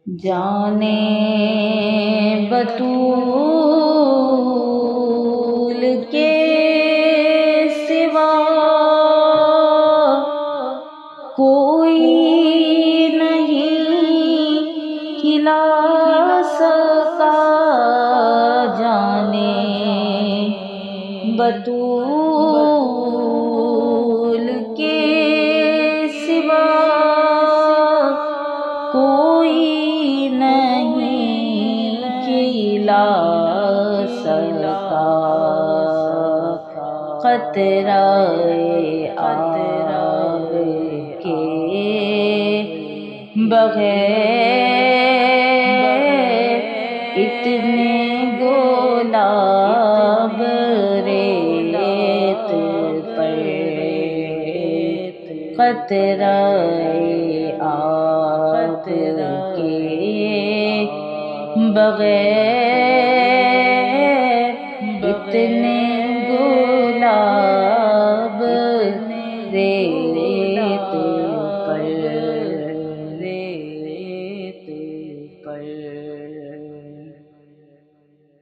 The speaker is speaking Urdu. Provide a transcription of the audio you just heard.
جانے بطول کے سوا کوئی نہیں کھلا سکا، جانے بطول کے سوا کوئی نہیں کھلا سکا، قطرہ آب کے بغیر اتنے گلاب ریت پر، قطرہ آب کے بغیر اتنے